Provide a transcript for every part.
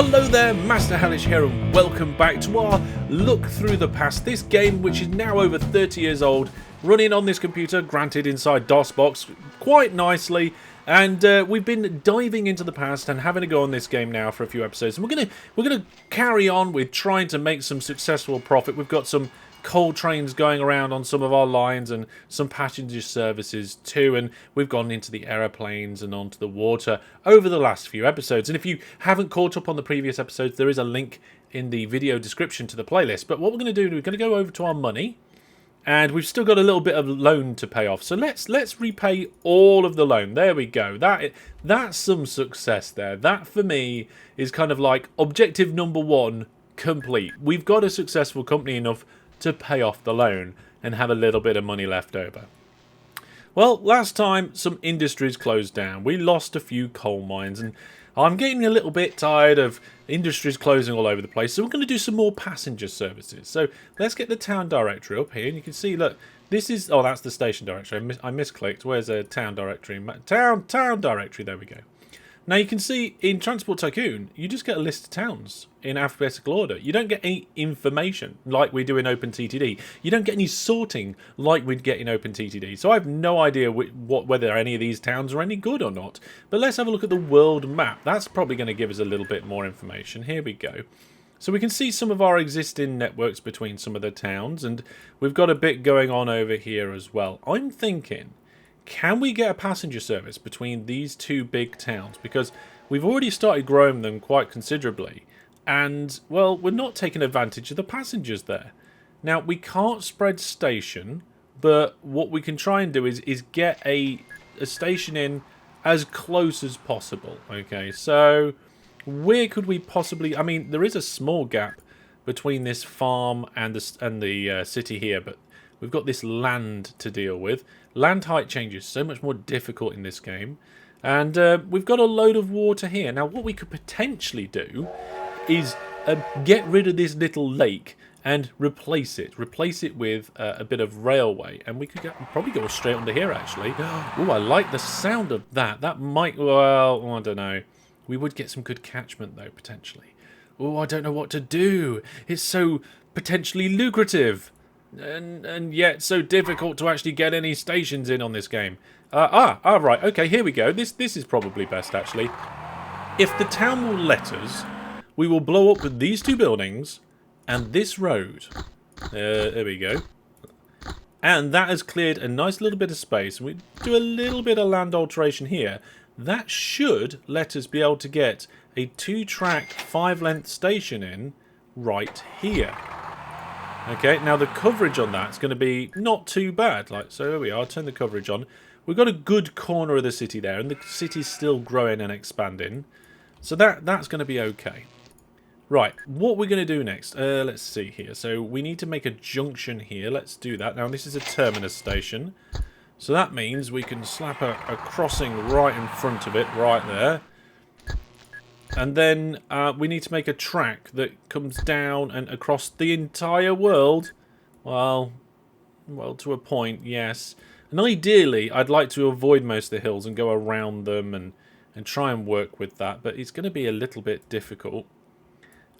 Hello there, Master Hellish here, and welcome back to our look through the past. This game, which is now over 30 years old, running on this computer, granted inside DOSBox, quite nicely. And we've been diving into the past and having a go on this game now for a few episodes. And we're gonna carry on with trying to make some successful profit. We've got some coal trains going around on some of our lines and some passenger services too, and we've gone into the aeroplanes and onto the water over the last few episodes. And if you haven't caught up on the previous episodes, there is a link in the video description to the playlist. But what we're going to do, we're going to go over to our money, and we've still got a little bit of loan to pay off. So let's repay all of the loan. There we go. That's some success there. That for me is kind of like objective number one complete. We've got a successful company enough to pay off the loan and have a little bit of money left over. Well, last time some industries closed down. We lost a few coal mines, and I'm getting a little bit tired of industries closing all over the place, so we're going to do some more passenger services. So let's get the town directory up here, and you can see, look, this is, oh, that's the station directory. I misclicked. Where's a town directory? Town directory, there we go. Now you can see in Transport Tycoon, you just get a list of towns in alphabetical order. You don't get any information like we do in OpenTTD. You don't get any sorting like we'd get in OpenTTD. So I have no idea whether any of these towns are any good or not. But let's have a look at the world map. That's probably going to give us a little bit more information. Here we go. So we can see some of our existing networks between some of the towns, and we've got a bit going on over here as well. I'm thinking, can we get a passenger service between these two big towns? Because we've already started growing them quite considerably. And, well, we're not taking advantage of the passengers there. Now, we can't spread station, but what we can try and do is get a station in as close as possible. Okay, so where could we possibly... I mean, there is a small gap between this farm and the city here, but we've got this land to deal with. Land height changes so much more difficult in this game. And we've got a load of water here. Now, what we could potentially do is get rid of this little lake and replace it. Replace it with a bit of railway. And we could probably go straight under here, actually. Oh, I like the sound of that. That might... Well, I don't know. We would get some good catchment, though, potentially. Oh, I don't know what to do. It's so potentially lucrative. And yet so difficult to actually get any stations in on this game. Right, okay, here we go. This is probably best, actually. If the town will let us, we will blow up with these two buildings and this road. There we go. And that has cleared a nice little bit of space. We do a little bit of land alteration here. That should let us be able to get a 2-track 5-length station in right here. Okay, now the coverage on that is going to be not too bad. Like, so here we are, turn the coverage on. We've got a good corner of the city there, and the city's still growing and expanding. So that's going to be okay. Right, what we're going to do next, let's see here. So we need to make a junction here. Let's do that. Now, this is a terminus station. So that means we can slap a crossing right in front of it, right there. And then we need to make a track that comes down and across the entire world. Well, to a point, yes. And ideally, I'd like to avoid most of the hills and go around them and try and work with that. But it's going to be a little bit difficult.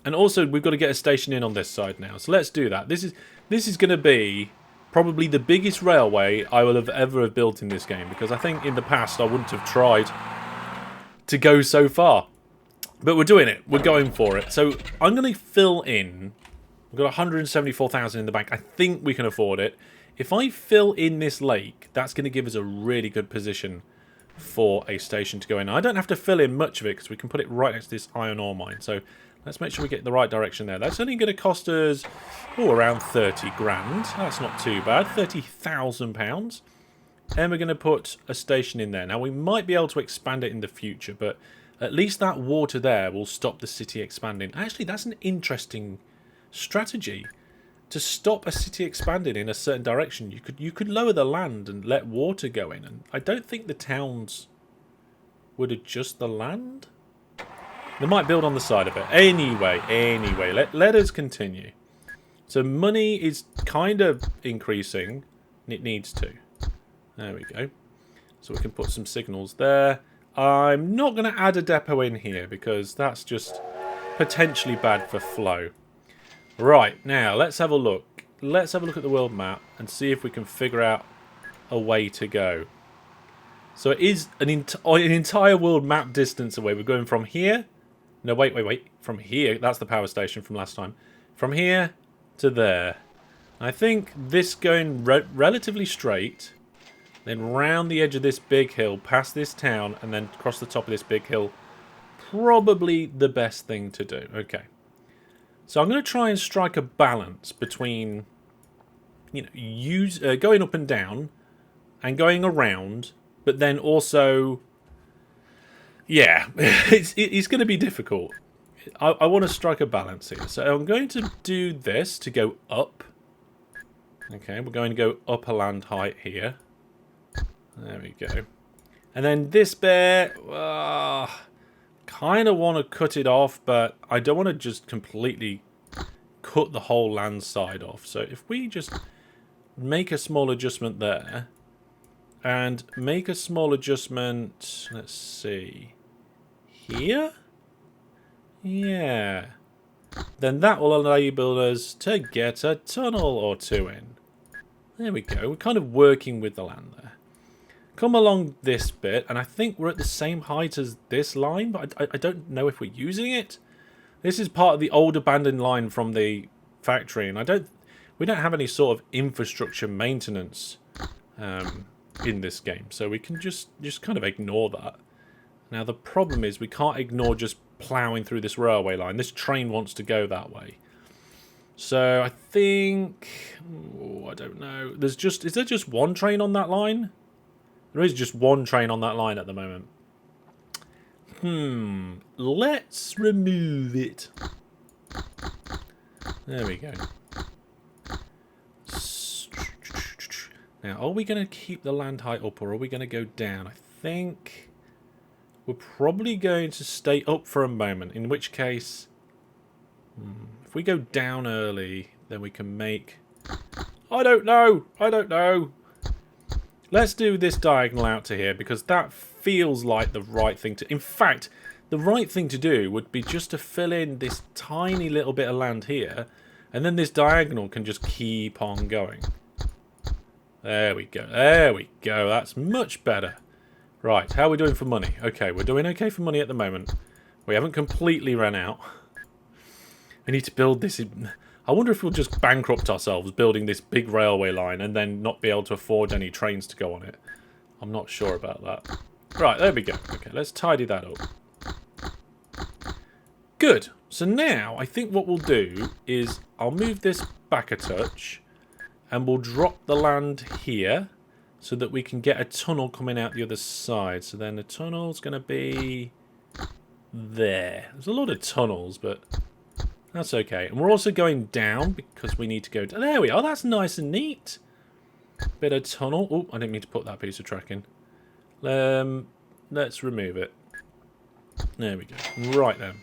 And also, we've got to get a station in on this side now. So let's do that. This is going to be probably the biggest railway I will have ever built in this game. Because I think in the past, I wouldn't have tried to go so far. But we're doing it. We're going for it. So I'm going to fill in. We've got 174,000 in the bank. I think we can afford it. If I fill in this lake, that's going to give us a really good position for a station to go in. I don't have to fill in much of it because we can put it right next to this iron ore mine. So let's make sure we get the right direction there. That's only going to cost us around 30 grand. That's not too bad. £30,000. And we're going to put a station in there. Now, we might be able to expand it in the future, but at least that water there will stop the city expanding. Actually, that's an interesting strategy. To stop a city expanding in a certain direction, you could lower the land and let water go in. And I don't think the towns would adjust the land. They might build on the side of it. Anyway, let us continue. So money is kind of increasing. And it needs to. There we go. So we can put some signals there. I'm not going to add a depot in here because that's just potentially bad for flow. Right, now let's have a look. Let's have a look at the world map and see if we can figure out a way to go. So it is an entire world map distance away. We're going from here. No, wait. From here. That's the power station from last time. From here to there. I think this going relatively straight, then round the edge of this big hill, past this town, and then across the top of this big hill. Probably the best thing to do. Okay. So I'm going to try and strike a balance between, you know, going up and down and going around, but then also, yeah, it's going to be difficult. I want to strike a balance here. So I'm going to do this to go up. Okay, we're going to go up a land height here. There we go. And then this bit, kind of want to cut it off, but I don't want to just completely cut the whole land side off. So if we just make a small adjustment there, and make a small adjustment, let's see, here? Yeah. Then that will enable us to get a tunnel or two in. There we go. We're kind of working with the land there. Come along this bit, and I think we're at the same height as this line, but I don't know if we're using it. This is part of the old abandoned line from the factory, and we don't have any sort of infrastructure maintenance in this game, so we can just kind of ignore that. Now the problem is we can't ignore just ploughing through this railway line. This train wants to go that way. So I think, I don't know. Is there just one train on that line? There is just one train on that line at the moment. Let's remove it. There we go. Now, are we going to keep the land height up or are we going to go down? I think we're probably going to stay up for a moment, in which case, if we go down early, then we can make... I don't know. Let's do this diagonal out to here, because that feels like the right thing to... In fact, the right thing to do would be just to fill in this tiny little bit of land here, and then this diagonal can just keep on going. There we go. There we go. That's much better. Right, how are we doing for money? Okay, we're doing okay for money at the moment. We haven't completely run out. We need to build this... I wonder if we'll just bankrupt ourselves building this big railway line and then not be able to afford any trains to go on it. I'm not sure about that. Right, there we go. Okay, let's tidy that up. Good. So now, I think what we'll do is I'll move this back a touch and we'll drop the land here so that we can get a tunnel coming out the other side. So then the tunnel's going to be there. There's a lot of tunnels, but... that's okay. And we're also going down because we need to go... There we are. That's nice and neat. Bit of tunnel. Oh, I didn't mean to put that piece of track in. Let's remove it. There we go. Right then.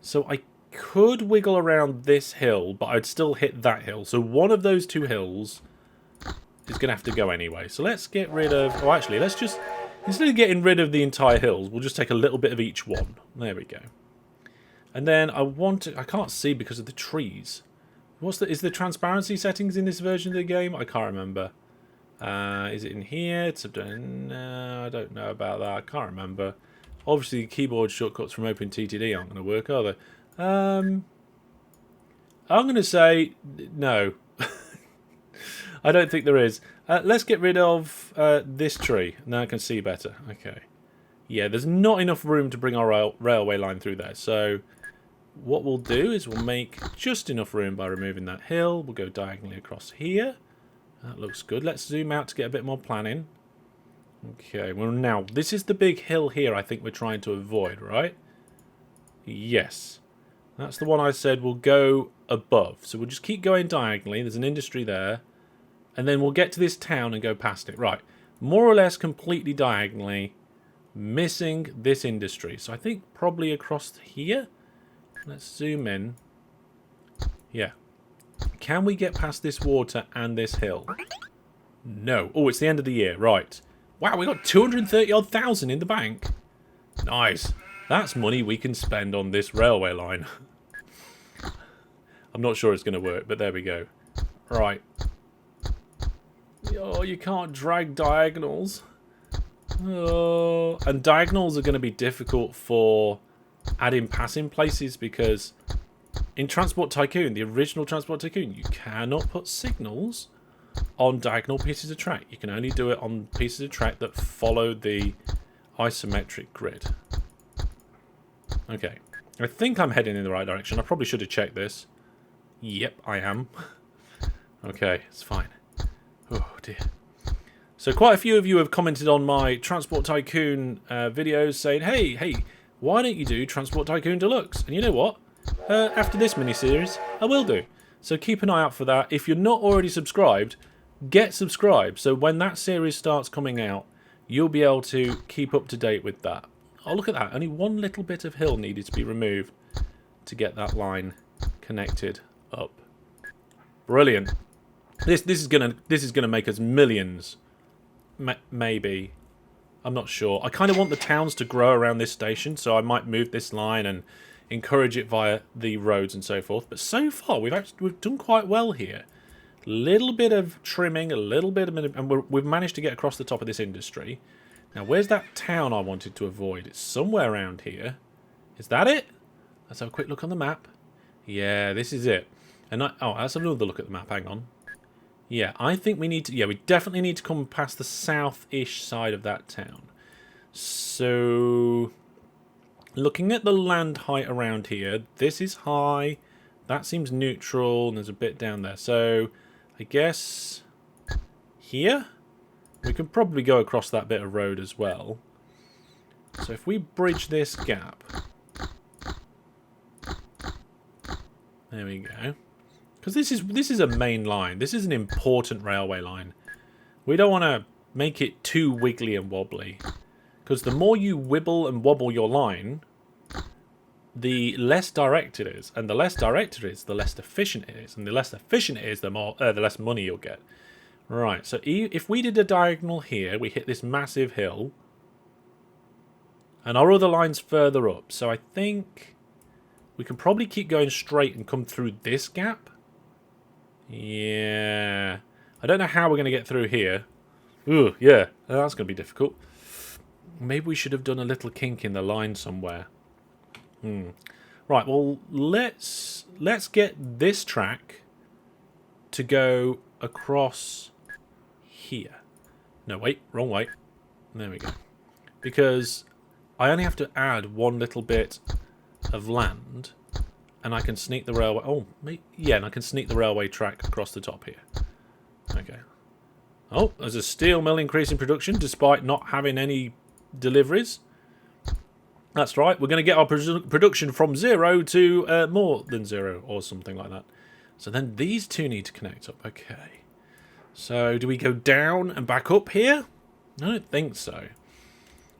So I could wiggle around this hill, but I'd still hit that hill. So one of those two hills is going to have to go anyway. So let's get rid of... oh, actually, let's just... instead of getting rid of the entire hills, we'll just take a little bit of each one. There we go. And then I want to... I can't see because of the trees. Is the transparency settings in this version of the game? I can't remember. Is it in here? No, I don't know about that. I can't remember. Obviously, keyboard shortcuts from OpenTTD aren't going to work, are they? I'm going to say no. I don't think there is. Let's get rid of this tree. Now I can see better. Okay. Yeah, there's not enough room to bring our railway line through there. So what we'll do is we'll make just enough room by removing that hill. We'll go diagonally across here. That looks good. Let's zoom out to get a bit more planning. Okay, well now, this is the big hill here I think we're trying to avoid, right? Yes. That's the one I said will go above. So we'll just keep going diagonally. There's an industry there. And then we'll get to this town and go past it. Right. More or less completely diagonally. Missing this industry. So I think probably across here. Let's zoom in. Yeah. Can we get past this water and this hill? No. Oh, it's the end of the year. Right. Wow, we got 230 odd thousand in the bank. Nice. That's money we can spend on this railway line. I'm not sure it's going to work, but there we go. Right. Oh, you can't drag diagonals. Oh, and diagonals are going to be difficult for adding passing places because in Transport Tycoon, the original Transport Tycoon, you cannot put signals on diagonal pieces of track. You can only do it on pieces of track that follow the isometric grid. Okay. I think I'm heading in the right direction. I probably should have checked this. Yep, I am. Okay, it's fine. Oh, dear. So quite a few of you have commented on my Transport Tycoon videos saying, hey, why don't you do Transport Tycoon Deluxe? And you know what? After this mini-series, I will do. So keep an eye out for that. If you're not already subscribed, get subscribed. So when that series starts coming out, you'll be able to keep up to date with that. Oh, look at that. Only one little bit of hill needed to be removed to get that line connected up. Brilliant. This is gonna make us millions. Maybe. I'm not sure. I kind of want the towns to grow around this station, so I might move this line and encourage it via the roads and so forth. But so far, we've done quite well here. Little bit of trimming, a little bit of, and we've managed to get across the top of this industry. Now, where's that town I wanted to avoid? It's somewhere around here. Is that it? Let's have a quick look on the map. Yeah, this is it. And let's have another look at the map. Hang on. Yeah, I think we need to... Yeah, we definitely need to come past the south-ish side of that town. So, looking at the land height around here, this is high. That seems neutral, and there's a bit down there. So, I guess here? We can probably go across that bit of road as well. So if we bridge this gap... There we go. Because this is a main line. This is an important railway line. We don't want to make it too wiggly and wobbly. Because the more you wibble and wobble your line, the less direct it is. And the less direct it is, the less efficient it is. And the less efficient it is, the less money you'll get. Right, so if we did a diagonal here, we hit this massive hill. And our other line's further up. So I think we can probably keep going straight and come through this gap. Yeah. I don't know how we're going to get through here. Ooh, yeah. That's going to be difficult. Maybe we should have done a little kink in the line somewhere. Right, well, let's get this track to go across here. No, wait, wrong way. There we go. Because I only have to add one little bit of land, and I can sneak the railway... Oh, yeah, and I can sneak the railway track across the top here. Okay. Oh, there's a steel mill increase in production, despite not having any deliveries. That's right, we're going to get our production from 0 to more than 0, or something like that. So then these two need to connect up. Okay. So, do we go down and back up here? I don't think so.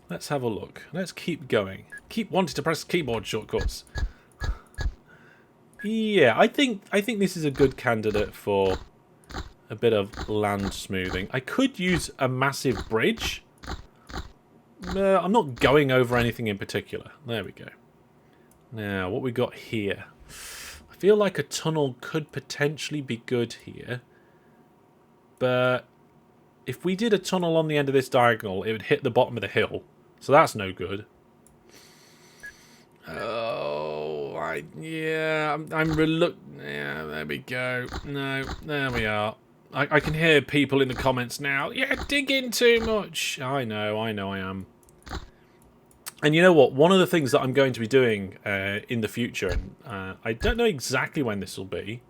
Let's have a look. Let's keep going. Keep wanting to press keyboard shortcuts. Yeah, I think this is a good candidate for a bit of land smoothing. I could use a massive bridge. I'm not going over anything in particular. There we go. Now, what we got here? I feel like a tunnel could potentially be good here. But if we did a tunnel on the end of this diagonal, it would hit the bottom of the hill. So that's no good. Oh, I'm reluctant. Yeah, there we go. No, there we are. I can hear people in the comments now. Yeah, digging too much. I know I am. And you know what? One of the things that I'm going to be doing in the future, and I don't know exactly when this will be,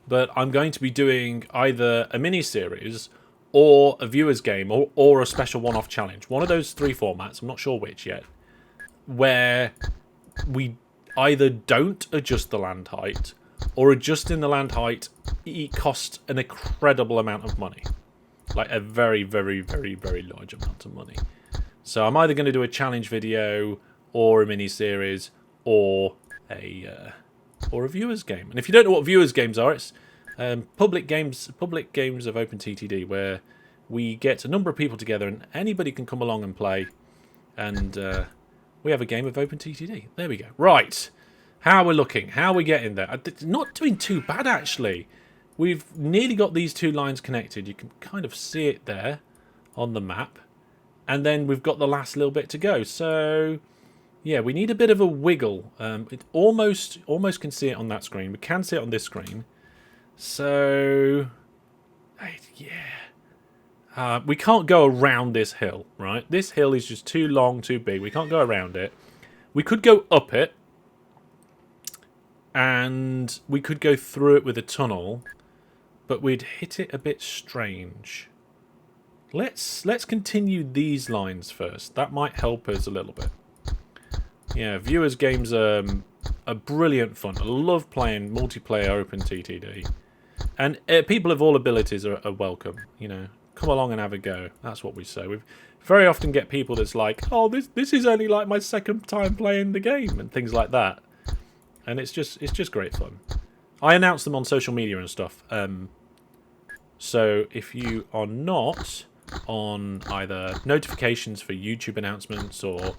but I'm going to be doing either a mini-series or a viewer's game or a special one-off challenge. One of those three formats, I'm not sure which yet, where we either don't adjust the land height or adjusting the land height, it costs an incredible amount of money. Like a very, very, very, very large amount of money. So I'm either going to do a challenge video or a mini-series or a viewer's game. And if you don't know what viewers' games are, it's public games of OpenTTD, where we get a number of people together and anybody can come along and play. And we have a game of OpenTTD. There we go. Right. How are we looking? How are we getting there? Not doing too bad, actually. We've nearly got these two lines connected. You can kind of see it there on the map. And then we've got the last little bit to go. So, yeah, we need a bit of a wiggle. It almost can see it on that screen. We can see it on this screen. So, yeah. We can't go around this hill, right? This hill is just too long, too big. We can't go around it. We could go up it. And we could go through it with a tunnel. But we'd hit it a bit strange. Let's continue these lines first. That might help us a little bit. Yeah, viewers games are brilliant fun. I love playing multiplayer OpenTTD. And people of all abilities are welcome. You know, come along and have a go. That's what we say. We very often get people that's like, oh, this is only like my second time playing the game and things like that. And it's just great fun. I announce them on social media and stuff. So if you are not on either notifications for YouTube announcements, or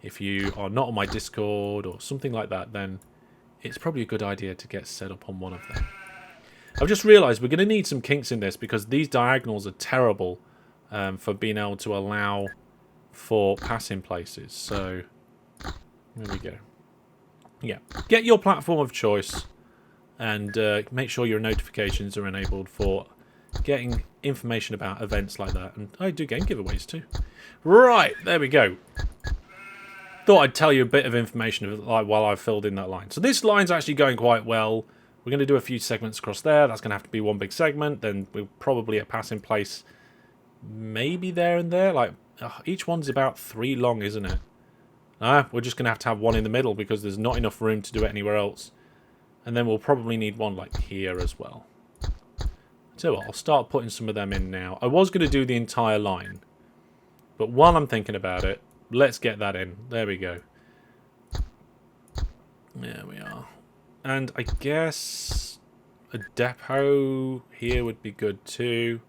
if you are not on my Discord or something like that, then it's probably a good idea to get set up on one of them. I've just realised we're going to need some kinks in this because these diagonals are terrible for being able to allow for passing places. So there we go. Yeah, get your platform of choice and make sure your notifications are enabled for getting information about events like that. And I do game giveaways too. Right, there we go. Thought I'd tell you a bit of information while I've filled in that line. So this line's actually going quite well. We're going to do a few segments across there. That's going to have to be one big segment. Then we'll probably a passing place maybe there and there. Like each one's about 3 long, isn't it? We're just going to have one in the middle because there's not enough room to do it anywhere else. And then we'll probably need one like here as well. So I'll start putting some of them in now. I was going to do the entire line. But while I'm thinking about it, let's get that in. There we go. There we are. And I guess a depot here would be good too.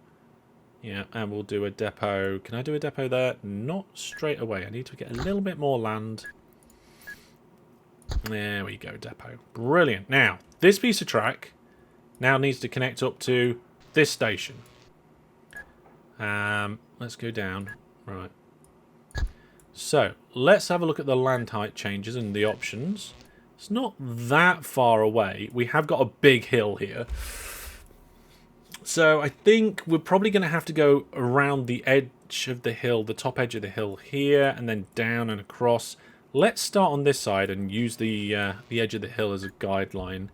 Yeah, and we'll do a depot. Can I do a depot there? Not straight away. I need to get a little bit more land. There we go, depot. Brilliant. Now, this piece of track now needs to connect up to this station. Let's go down. Right. So, let's have a look at the land height changes and the options. It's not that far away. We have got a big hill here. So I think we're probably going to have to go around the edge of the hill, the top edge of the hill here, and then down and across. Let's start on this side and use the edge of the hill as a guideline.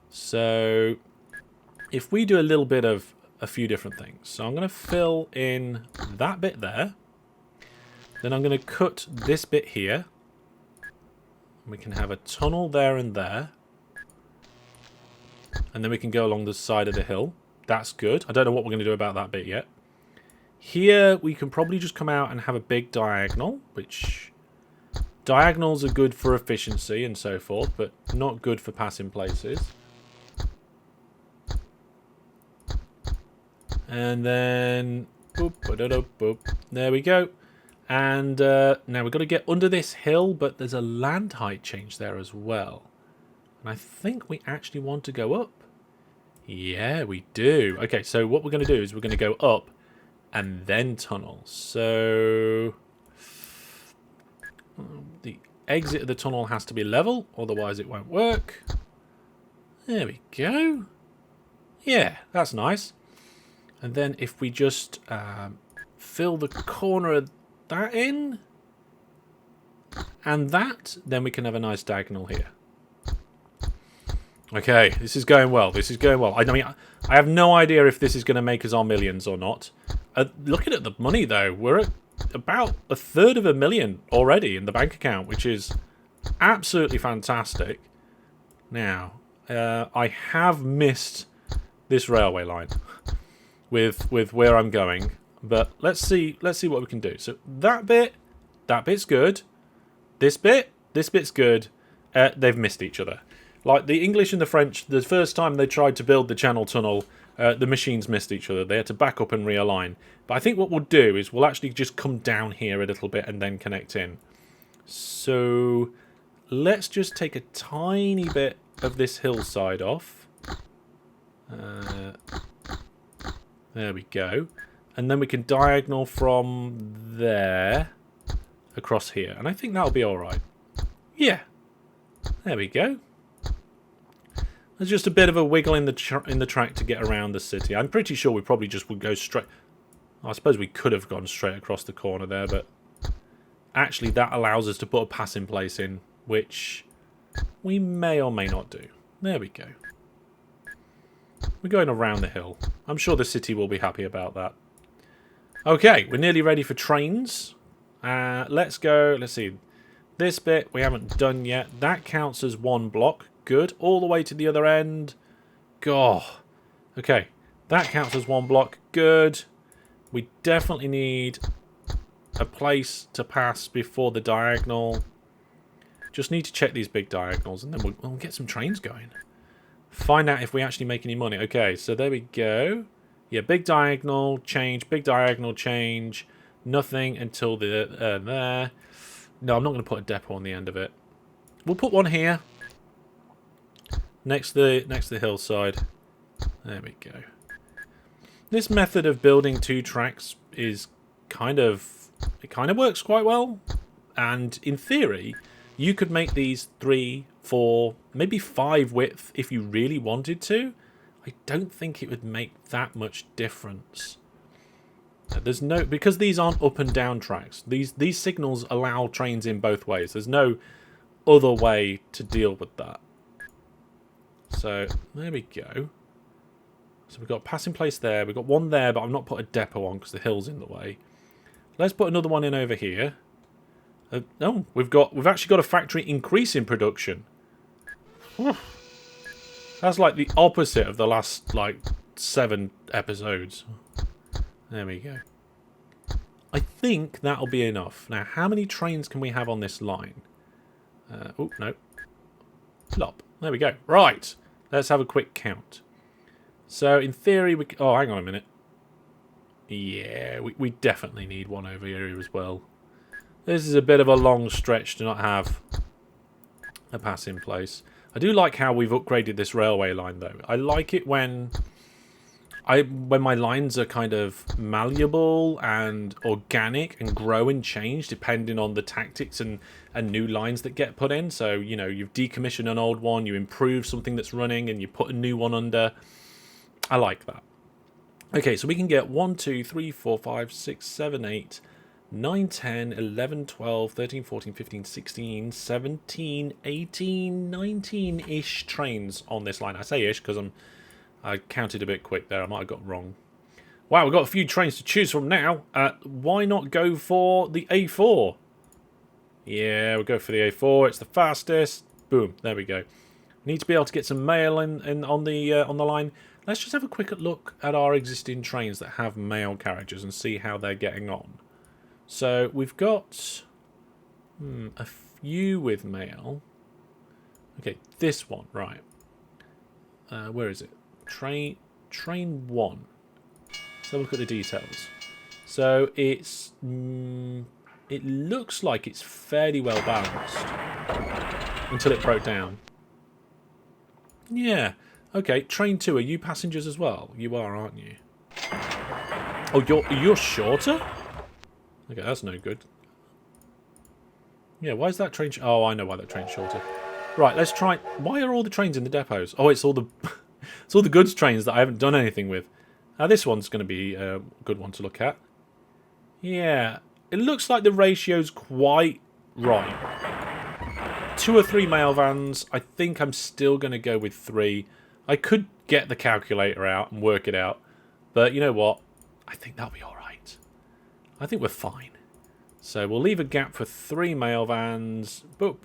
So if we do a little bit of a few different things. So I'm going to fill in that bit there. Then I'm going to cut this bit here. We can have a tunnel there and there. And then we can go along the side of the hill. That's good. I don't know what we're going to do about that bit yet. Here, we can probably just come out and have a big diagonal, which diagonals are good for efficiency and so forth, but not good for passing places. And then, boop, boop, boop. There we go. And now we've got to get under this hill, but there's a land height change there as well. And I think we actually want to go up. Yeah, we do. Okay, so what we're going to do is we're going to go up and then tunnel. So the exit of the tunnel has to be level, otherwise it won't work. There we go. Yeah, that's nice. And then if we just fill the corner of that in and that, then we can have a nice diagonal here. Okay, this is going well. This is going well. I mean, I have no idea if this is going to make us our millions or not. Looking at the money, though, we're at about 1/3 of a million already in the bank account, which is absolutely fantastic. Now, I have missed this railway line with where I'm going, but let's see what we can do. So that bit's good. This bit's good. They've missed each other. Like the English and the French, the first time they tried to build the Channel Tunnel, the machines missed each other. They had to back up and realign. But I think what we'll do is we'll actually just come down here a little bit and then connect in. So let's just take a tiny bit of this hillside off. There we go. And then we can diagonal from there across here. And I think that'll be alright. Yeah. There we go. There's just a bit of a wiggle in the track to get around the city. I'm pretty sure we probably just would go straight... I suppose we could have gone straight across the corner there, but... Actually, that allows us to put a passing place in, which we may or may not do. There we go. We're going around the hill. I'm sure the city will be happy about that. Okay, we're nearly ready for trains. Let's go. Let's see. This bit we haven't done yet. That counts as one block. Good. All the way to the other end. God. Okay. That counts as one block. Good. We definitely need a place to pass before the diagonal. Just need to check these big diagonals and then we'll get some trains going. Find out if we actually make any money. Okay, so there we go. Yeah, big diagonal change, big diagonal change. Nothing until the there. No, I'm not going to put a depot on the end of it. We'll put one here. Next to the hillside. There we go. This method of building two tracks is kind of works quite well. And in theory, you could make these 3, 4, maybe 5 width if you really wanted to. I don't think it would make that much difference. There's no, because these aren't up and down tracks. These signals allow trains in both ways. There's no other way to deal with that. So there we go. So we've got a passing place there. We've got one there, but I've not put a depot on because the hill's in the way. Let's put another one in over here. No, we've actually got a factory increase in production. That's like the opposite of the last 7 episodes. There we go. I think that'll be enough. Now, how many trains can we have on this line? Oh, no. Flop. There we go. Right. Let's have a quick count. So, in theory, we... Oh, hang on a minute. Yeah, we definitely need one over here as well. This is a bit of a long stretch to not have a passing place. I do like how we've upgraded this railway line, though. I like it when my lines are kind of malleable and organic and grow and change depending on the tactics and new lines that get put in. So, you know, you've decommissioned an old one, you improve something that's running, and you put a new one under. I like that. Okay, so we can get 1, 2, 3, 4, 5, 6, 7, 8... 9, 10, 11, 12, 13, 14, 15, 16, 17, 18, 19-ish trains on this line. I say ish because I counted a bit quick there. I might have got wrong. Wow, we've got a few trains to choose from now. Why not go for the A4? Yeah, we'll go for the A4. It's the fastest. Boom, there we go. Need to be able to get some mail in on the line. Let's just have a quick look at our existing trains that have mail carriages and see how they're getting on. So we've got a few with mail. Okay, this one, right. Where is it? Train 1. Let's have a look at the details. So it's it looks like it's fairly well balanced until it broke down. Yeah. Okay, train 2. Are you passengers as well? You are, aren't you? Oh, you're shorter? Okay, that's no good. Yeah, why is that train... Oh, I know why that train's shorter. Right, let's try... Why are all the trains in the depots? Oh, it's all the it's all the goods trains that I haven't done anything with. Now, this one's going to be a good one to look at. Yeah, it looks like the ratio's quite right. 2 or 3 mail vans. I think I'm still going to go with 3. I could get the calculator out and work it out. But you know what? I think that'll be alright. I think we're fine. So we'll leave a gap for 3 mail vans. Boop,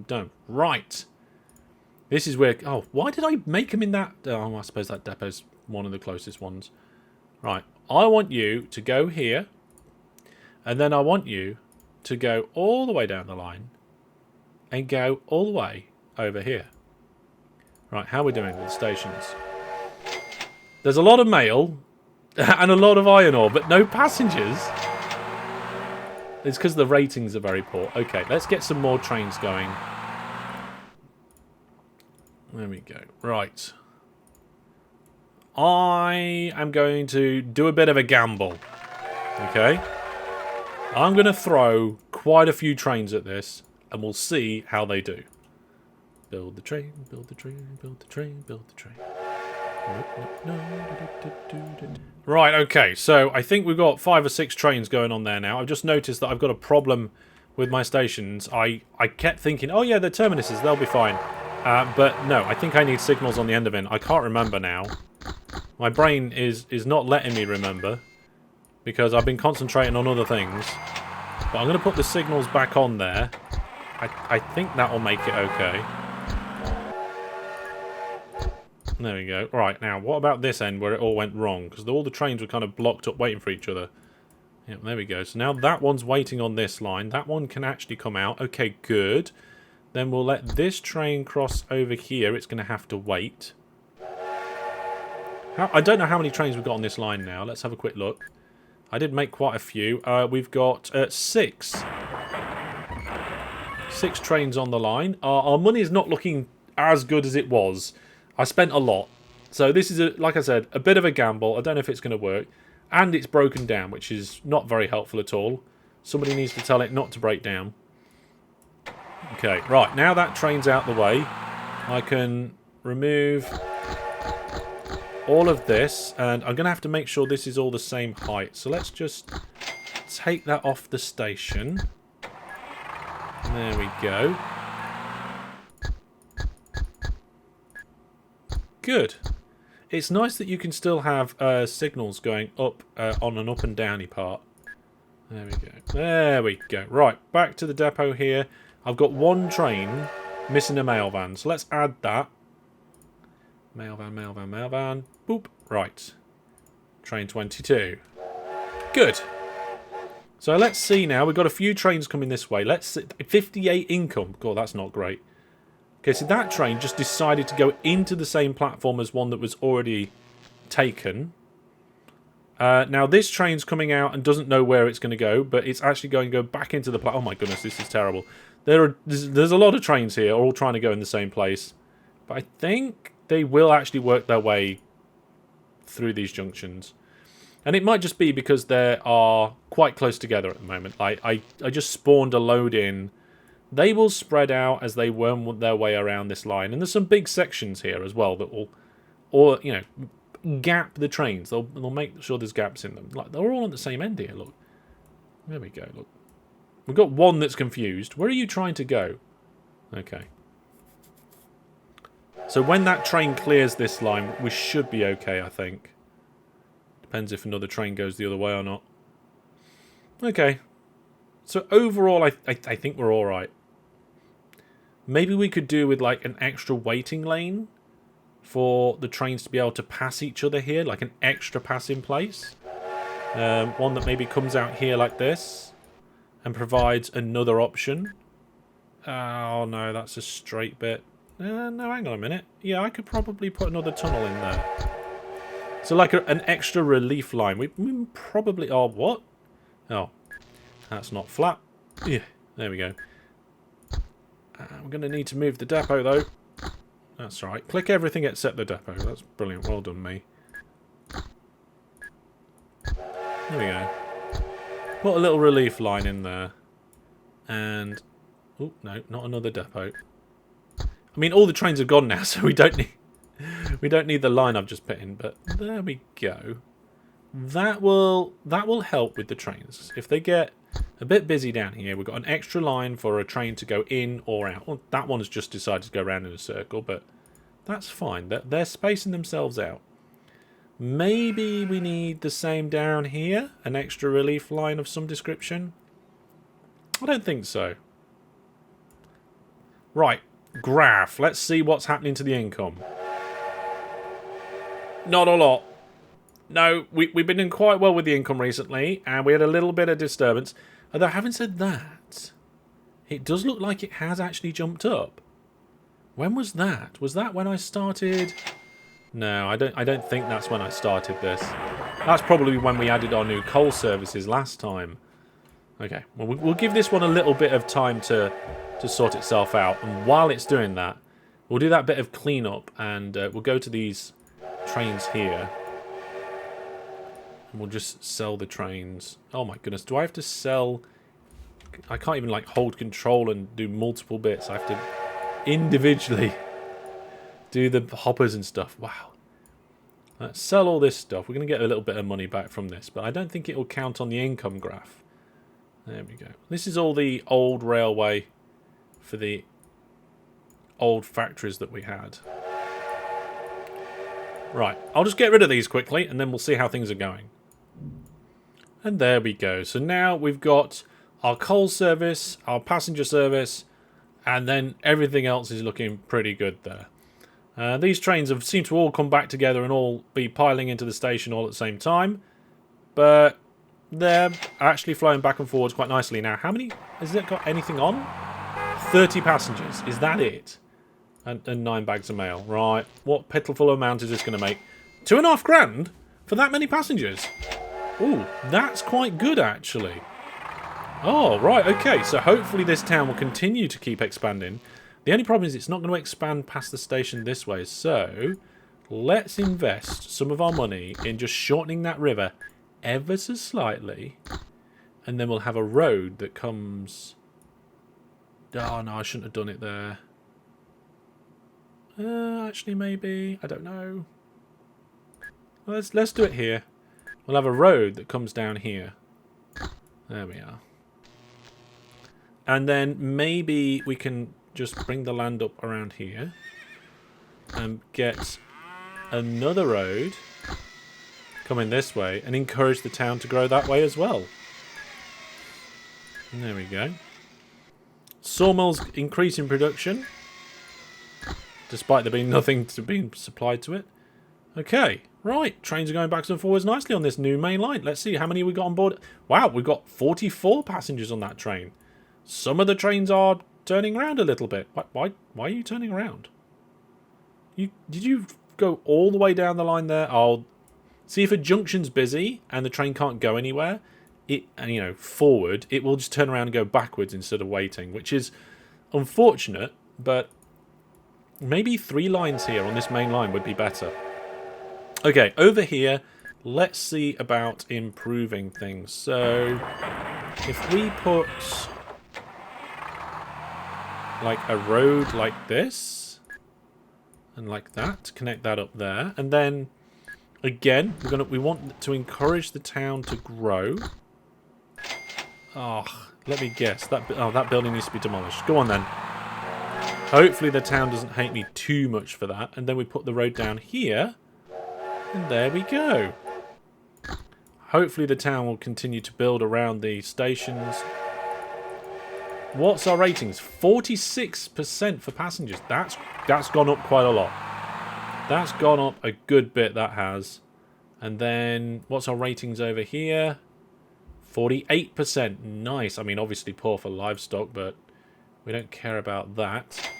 dum. Right. This is where... Oh, why did I make them in that... Oh, I suppose that depot's one of the closest ones. Right. I want you to go here. And then I want you to go all the way down the line. And go all the way over here. Right, how are we doing with the stations? There's a lot of mail... and a lot of iron ore, but no passengers. It's because the ratings are very poor. Okay, let's get some more trains going. There we go. Right. I am going to do a bit of a gamble. Okay? I'm going to throw quite a few trains at this, and we'll see how they do. Build the train, build the train, build the train, build the train. Right, okay, so I think we've got 5 or 6 trains going on there now. I've just noticed that I've got a problem with my stations. I kept thinking, oh yeah, they're terminuses, they'll be fine. But no, I think I need signals on the end of it. I can't remember now. My brain is not letting me remember, because I've been concentrating on other things. But I'm going to put the signals back on there. I think that will make it okay. There we go. Right, now, what about this end where it all went wrong? Because all the trains were kind of blocked up waiting for each other. Yep, there we go. So now that one's waiting on this line. That one can actually come out. Okay, good. Then we'll let this train cross over here. It's going to have to wait. I don't know how many trains we've got on this line now. Let's have a quick look. I did make quite a few. We've got 6. 6 trains on the line. Our money is not looking as good as it was. I spent a lot. So this is, like I said, a bit of a gamble. I don't know if it's going to work. And it's broken down, which is not very helpful at all. Somebody needs to tell it not to break down. Okay, right. Now that train's out the way, I can remove all of this. And I'm going to have to make sure this is all the same height. So let's just take that off the station. There we go. Good. It's nice that you can still have signals going up on an up and downy part. There we go. There we go. Right, back to the depot here. I've got 1 train missing a mail van, so let's add that. Mail van, mail van, mail van. Boop. Right. Train 22. Good. So let's see now. We've got a few trains coming this way. Let's see. 58 income. God, that's not great. Okay, so that train just decided to go into the same platform as one that was already taken. Now, this train's coming out and doesn't know where it's going to go, but it's actually going to go back into the platform. Oh my goodness, this is terrible. There's a lot of trains here, all trying to go in the same place. But I think they will actually work their way through these junctions. And it might just be because they are quite close together at the moment. I just spawned a load in. They will spread out as they worm their way around this line. And there's some big sections here as well that will, or you know, gap the trains. They'll make sure there's gaps in them. Like, they're all on the same end here, look. There we go, look. We've got one that's confused. Where are you trying to go? Okay. So when that train clears this line, we should be okay, I think. Depends if another train goes the other way or not. Okay. So overall, I think we're alright. Maybe we could do with like an extra waiting lane for the trains to be able to pass each other here, like an extra passing place. One that maybe comes out here like this and provides another option. Oh no, that's a straight bit. No, hang on a minute. Yeah, I could probably put another tunnel in there. So like an extra relief line. We probably... Oh, what? Oh, that's not flat. Yeah, there we go. We're going to need to move the depot, though. That's right. Click everything except the depot. That's brilliant. Well done, me. There we go. Put a little relief line in there. And... Oh, no, not another depot. I mean, all the trains have gone now, so we don't need the line I've just put in. But there we go. That will help with the trains. If they get a bit busy down here, we've got an extra line for a train to go in or out. Well, that one's just decided to go around in a circle, but that's fine. They're spacing themselves out. Maybe we need the same down here, an extra relief line of some description. I don't think so. Right, graph. Let's see what's happening to the income. Not a lot. No, we've been doing quite well with the income recently, and we had a little bit of disturbance. Although, having said that, it does look like it has actually jumped up. When was that? Was that when I started? No, I don't think that's when I started this. That's probably when we added our new coal services last time. Okay, well, we'll give this one a little bit of time to sort itself out. And while it's doing that, we'll do that bit of cleanup, and we'll go to these trains here. And we'll just sell the trains. Oh my goodness, do I have to sell... I can't even like hold control and do multiple bits. I have to individually do the hoppers and stuff. Wow. Let's sell all this stuff. We're going to get a little bit of money back from this, but I don't think it will count on the income graph. There we go. This is all the old railway for the old factories that we had. Right, I'll just get rid of these quickly and then we'll see how things are going. And there we go. So now we've got our coal service, our passenger service, and then everything else is looking pretty good there. These trains have seemed to all come back together and all be piling into the station all at the same time. But they're actually flowing back and forwards quite nicely now. How many? Has it got anything on? 30 passengers. Is that it? And 9 bags of mail. Right. What pitiful amount is this going to make? $2.5 grand for that many passengers? Ooh, that's quite good actually. Oh, right, okay. So hopefully this town will continue to keep expanding. The only problem is it's not going to expand past the station this way. So let's invest some of our money in just shortening that river ever so slightly. And then we'll have a road that comes... Oh, no, I shouldn't have done it there. Actually, maybe. I don't know. Let's do it here. We'll have a road that comes down here. There we are. And then maybe we can just bring the land up around here and get another road coming this way and encourage the town to grow that way as well. And there we go. Sawmills increase in production despite there being nothing to be supplied to it. Okay, right. Trains are going backwards and forwards nicely on this new main line. Let's see how many we got on board. Wow, we've got 44 passengers on that train. Some of the trains are turning around a little bit. Why are you turning around? Did you go all the way down the line there? Oh, see, if a junction's busy and the train can't go anywhere, forward, it will just turn around and go backwards instead of waiting, which is unfortunate, but maybe 3 lines here on this main line would be better. Okay, over here, let's see about improving things. So, if we put like a road like this and like that to connect that up there, and then again we want to encourage the town to grow. Oh, let me guess, that building needs to be demolished. Go on then. Hopefully the town doesn't hate me too much for that. And then we put the road down here, and there we go. Hopefully the town will continue to build around the stations. What's our ratings? 46% for passengers. That's gone up quite a lot. That's gone up a good bit, that has. And then, what's our ratings over here? 48%. Nice. I mean, obviously poor for livestock, but we don't care about that.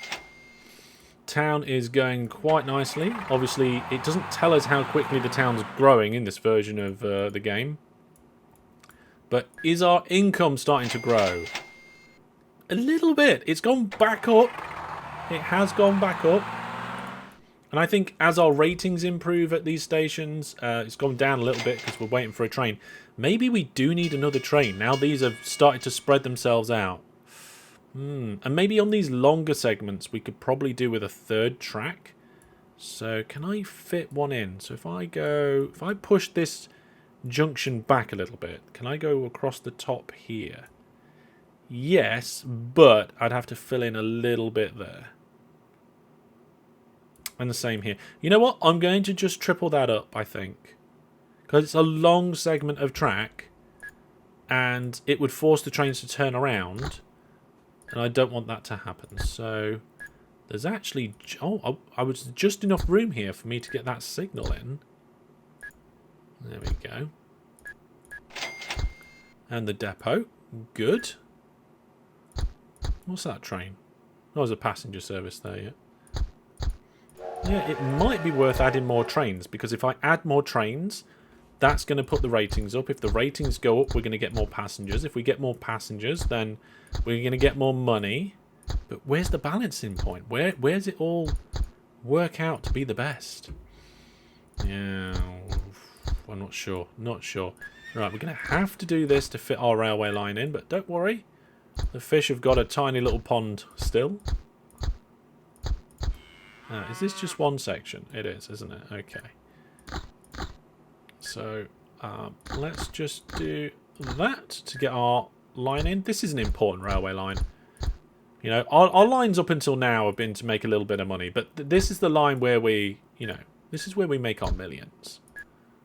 Town is going quite nicely. Obviously, it doesn't tell us how quickly the town's growing in this version of the game. But is our income starting to grow? A little bit. It's gone back up. It has gone back up. And I think as our ratings improve at these stations, it's gone down a little bit because we're waiting for a train. Maybe we do need another train. Now these have started to spread themselves out. And maybe on these longer segments, we could probably do with a 3rd track. So can I fit one in? So if I push this junction back a little bit, can I go across the top here? Yes, but I'd have to fill in a little bit there. And the same here. You know what? I'm going to just triple that up, I think. Because it's a long segment of track. And it would force the trains to turn around. And I don't want that to happen. So there's actually... Oh, I was just enough room here for me to get that signal in. There we go. And the depot. Good. What's that train? Oh, there's a passenger service there, yeah. Yeah, it might be worth adding more trains, because if I add more trains, That's going to put the ratings up. If the ratings go up, we're going to get more passengers. If we get more passengers, then we're going to get more money. But where's the balancing point? Where's it all work out to be the best? Yeah, I'm not sure. Not sure. Right, we're going to have to do this to fit our railway line in, but don't worry. The fish have got a tiny little pond still. Is this just one section? It is, isn't it? Okay. So, let's just do that to get our line in. This is an important railway line. You know, our lines up until now have been to make a little bit of money, but this is the line where we, you know, this is where we make our millions.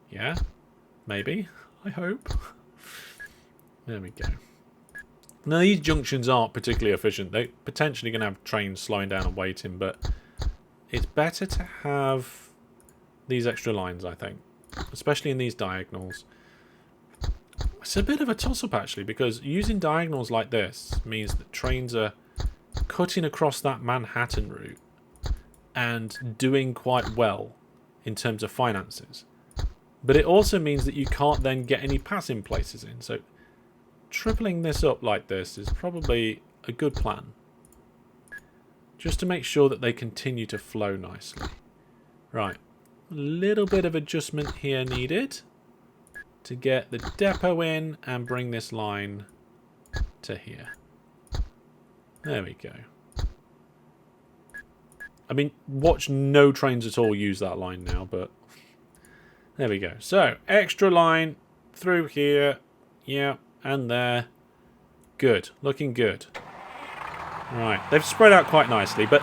Yeah? Maybe. I hope. There we go. Now, these junctions aren't particularly efficient. They're potentially going to have trains slowing down and waiting, but it's better to have these extra lines, I think. Especially in these diagonals. It's a bit of a toss-up, actually, because using diagonals like this means that trains are cutting across that Manhattan route and doing quite well in terms of finances. But it also means that you can't then get any passing places in. So tripling this up like this is probably a good plan. Just to make sure that they continue to flow nicely. Right. A little bit of adjustment here needed to get the depot in and bring this line to here. There we go. I mean, watch no trains at all use that line now, but there we go. So, extra line through here. Yeah, and there. Good. Looking good. Right. They've spread out quite nicely, but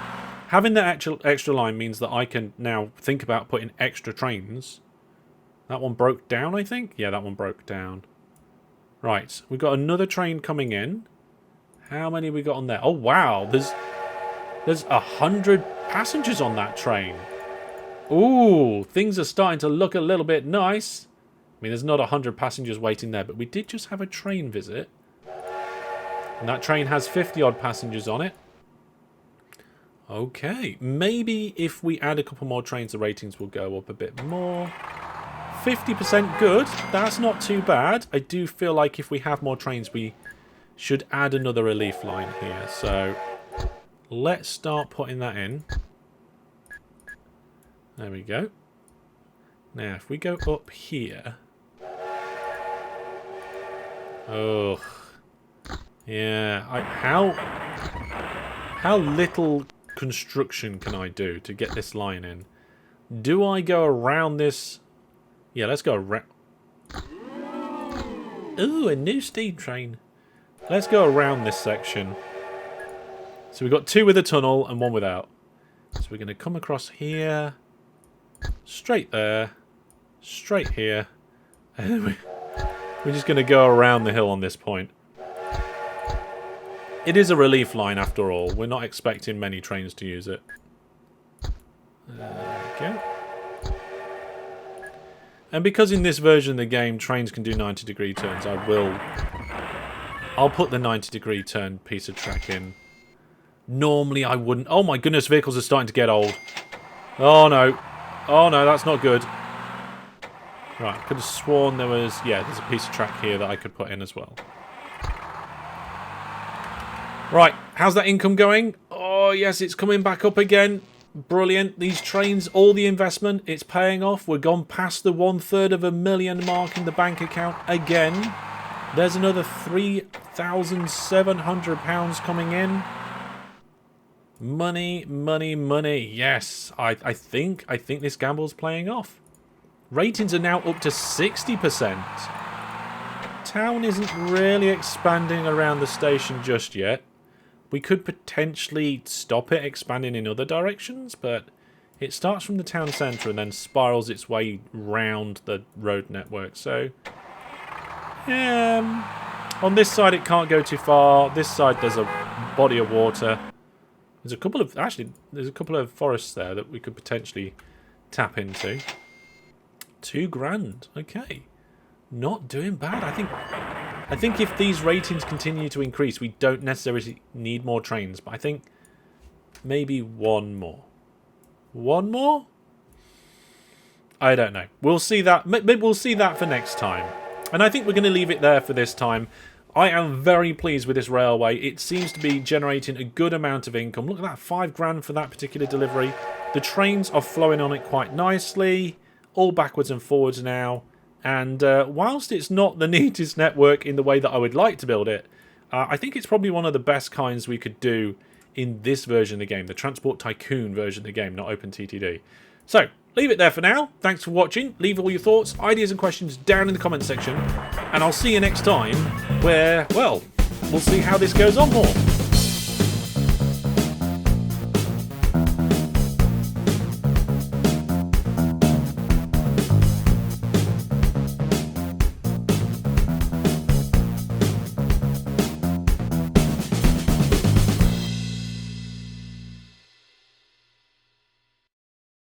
having the actual extra line means that I can now think about putting extra trains. That one broke down, I think? Yeah, that one broke down. Right. We've got another train coming in. How many have we got on there? Oh, wow. There's 100 passengers on that train. Ooh, things are starting to look a little bit nice. I mean, there's not 100 passengers waiting there, but we did just have a train visit. And that train has 50-odd passengers on it. Okay, maybe if we add a couple more trains, the ratings will go up a bit more. 50% good. That's not too bad. I do feel like if we have more trains, we should add another relief line here. So let's start putting that in. There we go. Now, if we go up here... Oh... Yeah, how little construction can I do to get this line in? Do I go around this? Yeah, let's go around. Ooh, a new steam train. Let's go around this section. So we've got two with a tunnel and one without. So we're going to come across here, straight there, straight here, and we're just going to go around the hill on this point. It is a relief line after all. We're not expecting many trains to use it. There we go. And because in this version of the game trains can do 90-degree turns, I'll put the 90-degree turn piece of track in. Normally I wouldn't. Oh my goodness, vehicles are starting to get old. Oh no. Oh no, that's not good. Right, I could have sworn there was... Yeah, there's a piece of track here that I could put in as well. Right, how's that income going? Oh, yes, it's coming back up again. Brilliant. These trains, all the investment, it's paying off. We're gone past the £1/3 mark in the bank account again. There's another £3,700 coming in. Money, money, money. Yes, I think this gamble's playing off. Ratings are now up to 60%. Town isn't really expanding around the station just yet. We could potentially stop it expanding in other directions, but it starts from the town centre and then spirals its way round the road network. So, on this side it can't go too far. This side there's a body of water. There's a couple of forests there that we could potentially tap into. £2,000. Okay, not doing bad. I think if these ratings continue to increase, we don't necessarily need more trains, but I think maybe one more. One more? I don't know. We'll see that. Maybe we'll see that for next time. And I think we're going to leave it there for this time. I am very pleased with this railway. It seems to be generating a good amount of income. Look at that, £5 for that particular delivery. The trains are flowing on it quite nicely, all backwards and forwards now. And whilst it's not the neatest network in the way that I would like to build it, I think it's probably one of the best kinds we could do in this version of the game, the Transport Tycoon version of the game, not OpenTTD. So, leave it there for now. Thanks for watching. Leave all your thoughts, ideas and questions down in the comment section. And I'll see you next time where, well, we'll see how this goes on more.